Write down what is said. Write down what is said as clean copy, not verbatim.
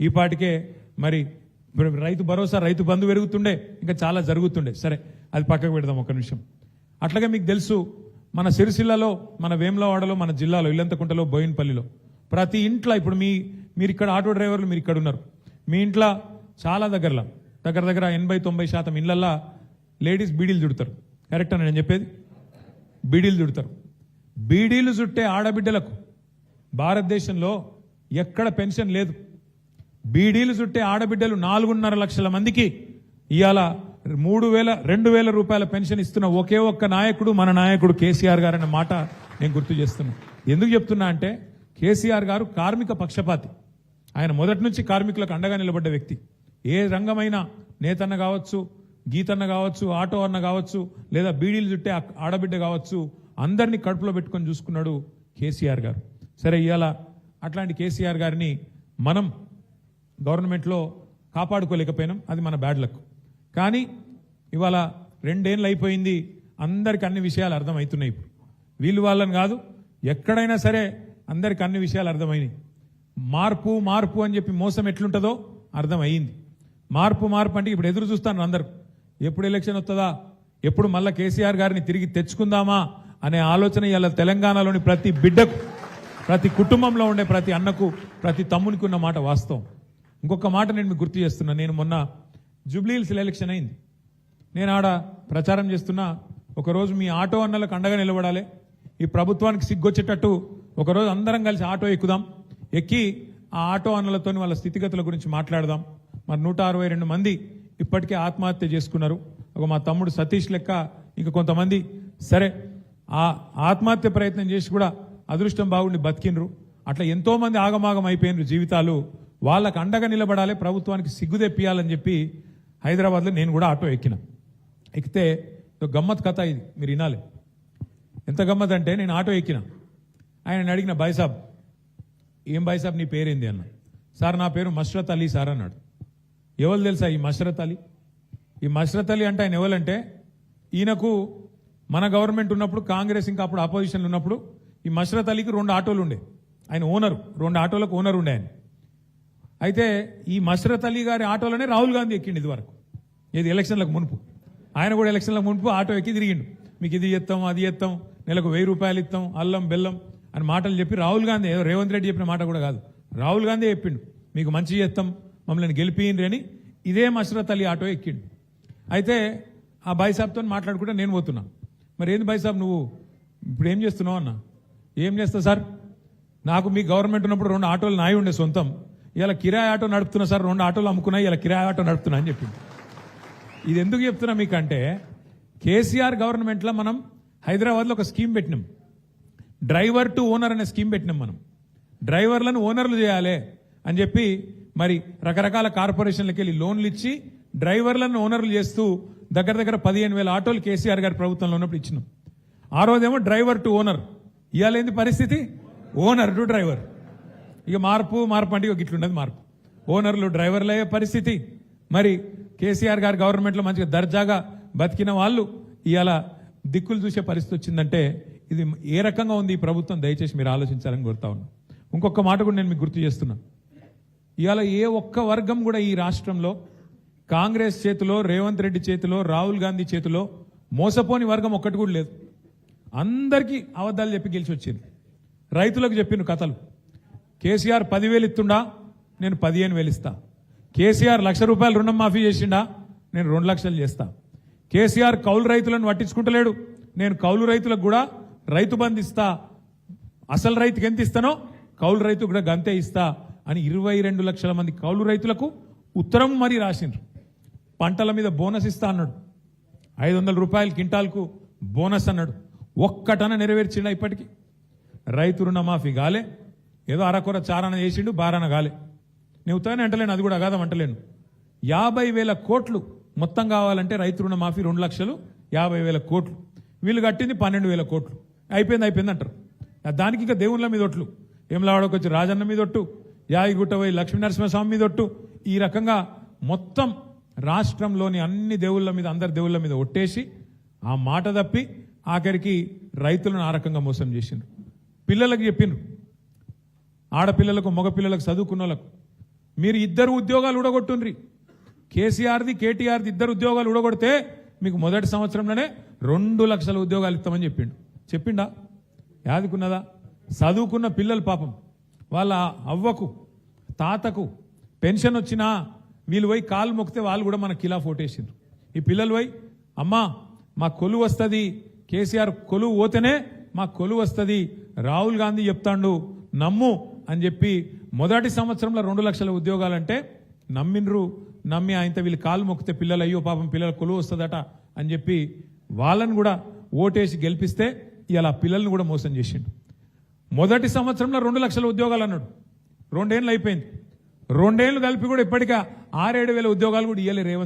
ఈ పాటికే మరి రైతు భరోసా రైతు బంధు పెరుగుతుండే, ఇంకా చాలా జరుగుతుండే. సరే, అది పక్కకు పెడదాం ఒక నిమిషం. అట్లాగే మీకు తెలుసు, మన సిరిసిల్లలో, మన వేములవాడలో, మన జిల్లాలో, ఇల్లంతకుంటలో, బోయిన్పల్లిలో ప్రతి ఇంట్లో ఇప్పుడు మీరు ఇక్కడ ఆటో డ్రైవర్లు మీరు ఇక్కడ ఉన్నారు, మీ ఇంట్లో చాలా దగ్గర 80-90% ఇళ్లల్లో లేడీస్ బీడీలు చుడతారు. కరెక్ట్ అని నేను చెప్పేది? బీడీలు చుడతారు. బీడీలు చుట్టే ఆడబిడ్డలకు భారతదేశంలో ఎక్కడ పెన్షన్ లేదు. బీడీలు చుట్టే ఆడబిడ్డలు 4.5 లక్షల మందికి ఇవాళ 2,000 రూపాయల పెన్షన్ ఇస్తున్న ఒకే ఒక్క నాయకుడు మన నాయకుడు కేసీఆర్ గారు అన్న మాట నేను గుర్తు చేస్తున్నా. ఎందుకు చెప్తున్నా అంటే, కేసీఆర్ గారు కార్మిక పక్షపాతి. ఆయన మొదటి నుంచి కార్మికులకు అండగా నిలబడ్డ వ్యక్తి. ఏ రంగమైనా, నేతన్న కావచ్చు, గీతన్న కావచ్చు, ఆటో అన్న కావచ్చు, లేదా బీడీలు చుట్టే ఆడబిడ్డ కావచ్చు, అందరినీ కడుపులో పెట్టుకొని చూసుకున్నాడు కేసీఆర్ గారు. సరే, ఇవాళ అట్లాంటి కేసీఆర్ గారిని మనం గవర్నమెంట్లో కాపాడుకోలేకపోయినాం, అది మన బ్యాడ్ లక్. కానీ ఇవాళ 2 ఏళ్ళు అయిపోయింది, అందరికి అన్ని విషయాలు అర్థమవుతున్నాయి. ఇప్పుడు వీళ్ళు వాళ్ళని కాదు, ఎక్కడైనా సరే అందరికి అన్ని విషయాలు అర్థమైనాయి. మార్పు అని చెప్పి మోసం ఎట్లుంటుందో అర్థమయ్యింది. మార్పు అంటే ఇప్పుడు ఎదురు చూస్తాను అందరు, ఎప్పుడు ఎలక్షన్ వస్తుందా, ఎప్పుడు మళ్ళా కేసీఆర్ గారిని తిరిగి తెచ్చుకుందామా అనే ఆలోచన ఇవాళ తెలంగాణలోని ప్రతి బిడ్డకు, ప్రతి కుటుంబంలో ఉండే ప్రతి అన్నకు, ప్రతి తమ్మునికి ఉన్న మాట వాస్తవం. ఇంకొక మాట నేను మీకు గుర్తు చేస్తున్నా. నేను మొన్న జూబ్లీహిల్స్ ఎలక్షన్ అయింది, నేను ఆడ ప్రచారం చేస్తున్నా. ఒకరోజు మీ ఆటో అన్నలకు అండగా నిలబడాలి, ఈ ప్రభుత్వానికి సిగ్గొచ్చేటట్టు ఒకరోజు అందరం కలిసి ఆటో ఎక్కుదాం, ఎక్కి ఆ ఆటో అన్నలతో వాళ్ళ స్థితిగతుల గురించి మాట్లాడదాం. మరి 162 మంది ఇప్పటికే ఆత్మహత్య చేసుకున్నారు. ఒక మా తమ్ముడు సతీష్ లెక్క ఇంకా కొంతమంది సరే ఆ ఆత్మహత్య ప్రయత్నం చేసి కూడా అదృష్టం బాగుండి బతికినరు. అట్లా ఎంతో మంది ఆగమాగం అయిపోయినరు జీవితాలు. వాళ్ళకు అండగా నిలబడాలి, ప్రభుత్వానికి సిగ్గు తెప్పియాలని చెప్పి హైదరాబాద్లో నేను కూడా ఆటో ఎక్కితే గమ్మత్ కథ ఇది, మీరు వినాలి. ఎంత గమ్మత్ అంటే, నేను ఆటో ఎక్కిన, ఆయన అడిగిన, బాయ్సాబ్ ఏం బాయ్సాబ్ నీ పేరేంది అన్న. సార్ నా పేరు మష్రత్ అలీ సార్ అన్నాడు. ఎవరు తెలుసా ఈ మష్రత్ అలీ? ఈ మష్రత్ అలీ అంటే ఆయన ఎవరంటే, ఈయనకు మన గవర్నమెంట్ ఉన్నప్పుడు, కాంగ్రెస్ ఇంకా అప్పుడు అపోజిషన్ ఉన్నప్పుడు ఈ మష్రత్ అలీకి 2 ఆటోలు ఉండే. ఆయన ఓనరు, 2 ఆటోలకు ఓనర్ ఉండే ఆయన. అయితే ఈ మష్రత్ అలీ గారి ఆటోలోనే రాహుల్ గాంధీ ఎక్కిండు ఇదివరకు, ఏది ఎలక్షన్లకు మునుపు. ఆయన కూడా ఎలక్షన్లకు మునుపు ఆటో ఎక్కి తిరిగిండు. మీకు ఇది ఇస్తాం, అది ఇస్తాం, నెలకు 1000 రూపాయలు ఇస్తాం, అల్లం బెల్లం అని మాటలు చెప్పి రాహుల్ గాంధీ, ఏదో రేవంత్ రెడ్డి చెప్పిన మాట కూడా కాదు, రాహుల్ గాంధీ చెప్పిండు, మీకు మంచి చేస్తాం, మమ్మల్ని గెలిపియండి అని. ఇదే మష్రత్ అలీ ఆటో ఎక్కిండు. అయితే ఆ బాయ్సాబ్తో మాట్లాడుకుంటే నేను పోతున్నా. మరి ఏంది బాయ్సాబ్ నువ్వు ఇప్పుడు ఏం చేస్తున్నావు అన్న. ఏం చేస్తా సార్, నాకు మీ గవర్నమెంట్ ఉన్నప్పుడు 2 ఆటోలు నాయి ఉండే సొంతం, ఇలా కిరాయి ఆటో నడుపుతున్నా సార్, 2 ఆటోలు అమ్ముకున్నాయి, ఇలా కిరాయి ఆటో నడుపుతున్నా అని చెప్పింది. ఇది ఎందుకు చెప్తున్నా మీకంటే, కేసీఆర్ గవర్నమెంట్లో మనం హైదరాబాద్లో ఒక స్కీమ్ పెట్టినాం, డ్రైవర్ టు ఓనర్ అనే స్కీమ్ పెట్టినాం. మనం డ్రైవర్లను ఓనర్లు చేయాలి అని చెప్పి మరి రకరకాల కార్పొరేషన్లకు వెళ్ళి లోన్లు ఇచ్చి డ్రైవర్లను ఓనర్లు చేస్తూ దగ్గర 15,000 ఆటోలు కేసీఆర్ గారి ప్రభుత్వంలో ఉన్నప్పుడు ఇచ్చినాం. ఆ రోజేమో డ్రైవర్ టు ఓనర్, ఇవాళ ఏంది పరిస్థితి, ఓనర్ టు డ్రైవర్. ఇక మార్పు అంటే ఇట్లున్నది మార్పు. ఓనర్లు డ్రైవర్లు అయ్యే పరిస్థితి. మరి కేసీఆర్ గారి గవర్నమెంట్లో మంచిగా దర్జాగా బతికిన వాళ్ళు ఇవాళ దిక్కులు చూసే పరిస్థితి వచ్చిందంటే ఇది ఏ రకంగా ఉంది ఈ ప్రభుత్వం, దయచేసి మీరు ఆలోచించాలని కోరుతా ఉన్నా. ఇంకొక మాట కూడా నేను మీకు గుర్తు చేస్తున్నా. ఇవాళ ఏ ఒక్క వర్గం కూడా ఈ రాష్ట్రంలో కాంగ్రెస్ చేతిలో, రేవంత్ రెడ్డి చేతిలో, రాహుల్ గాంధీ చేతిలో మోసపోని వర్గం ఒక్కటి కూడా లేదు. అందరికీ అబద్ధాలు చెప్పి గెలిచి వచ్చింది. రైతులకు చెప్పిన కథలు, కేసీఆర్ 10,000 ఇస్తుండా, నేను 15,000 ఇస్తా. కేసీఆర్ 1,00,000 రూపాయలు రుణం మాఫీ చేసిండా, నేను 2 లక్షలు చేస్తా. కేసీఆర్ కౌలు రైతులను పట్టించుకుంటలేడు, నేను కౌలు రైతులకు కూడా రైతు బంధు ఇస్తా, అసలు రైతుకి ఎంత ఇస్తానో కౌలు రైతు కూడా గంతే ఇస్తా అని 22 లక్షల మంది కౌలు రైతులకు ఉత్తరం మరీ రాసిండ్రు. పంటల మీద బోనస్ ఇస్తా అన్నాడు, 500 రూపాయలు క్వింటాల్కు బోనస్ అన్నాడు. ఒక్కటన నెరవేర్చిండా ఇప్పటికీ? రైతు రుణమాఫీ గాలే, ఏదో అరకొర చారణ చేసిండు, బారాన గాలే. నేను ఉత్తగానే అంటలేను, అది కూడా కాదని అంటలేను. 50,000 కోట్లు మొత్తం కావాలంటే రైతు రుణమాఫీ 2 లక్షలు 50,000 కోట్లు, వీళ్ళు కట్టింది 12,000 కోట్లు. అయిపోయింది అంటారు. దానికి ఇంకా దేవుళ్ళ మీద ఒట్లు, ఏమలావాడకు వచ్చి రాజన్న మీద ఒట్టు, యాగిగుట్ట పోయి లక్ష్మీనరసింహస్వామి మీద ఒట్టు, ఈ రకంగా మొత్తం రాష్ట్రంలోని అన్ని దేవుళ్ళ మీద, అందరి దేవుళ్ళ మీద ఒట్టేసి ఆ మాట తప్పి ఆఖరికి రైతులను ఆ రకంగా మోసం చేసిండ్రు. పిల్లలకు చెప్పిండ్రు, ఆడపిల్లలకు, మగపిల్లలకు, చదువుకున్న వాళ్ళకు మీరు ఇద్దరు ఉద్యోగాలు ఊడగొట్టుండ్రి. కేసీఆర్ది కేటీఆర్ది ఇద్దరు ఉద్యోగాలు ఊడగొడితే మీకు మొదటి సంవత్సరంలోనే 2 లక్షల ఉద్యోగాలు ఇస్తామని చెప్పిండా? యాదుకున్నదా? చదువుకున్న పిల్లలు పాపం వాళ్ళ అవ్వకు తాతకు పెన్షన్ వచ్చినా వీళ్ళు పోయి కాలు మొక్కితే వాళ్ళు కూడా మన కిలా ఫోటేసిండ్రు. ఈ పిల్లలు పోయి అమ్మా మా కొలువు వస్తుంది, కేసీఆర్ కొలువు పోతేనే మా కొలువు వస్తుంది, రాహుల్ గాంధీ చెప్తాండు నమ్ము అని చెప్పి మొదటి సంవత్సరంలో 2 లక్షల ఉద్యోగాలంటే నమ్మిండ్రు. నమ్మి ఆయనతో వీళ్ళు కాలు మొక్కితే పిల్లలు అయ్యో పాపం పిల్లల కొలువు వస్తుందట అని చెప్పి వాళ్ళని కూడా ఓటేసి గెలిపిస్తే ఇలా పిల్లల్ని కూడా మోసం చేసిండు. మొదటి సంవత్సరంలో 2 లక్షల ఉద్యోగాలు అన్నాడు. 2 ఏళ్ళు అయిపోయింది. 2 ఏళ్ళు కలిపి కూడా ఇప్పటికా 6-7 వేల ఉద్యోగాలు కూడా ఇయ్యలే రేవంత్.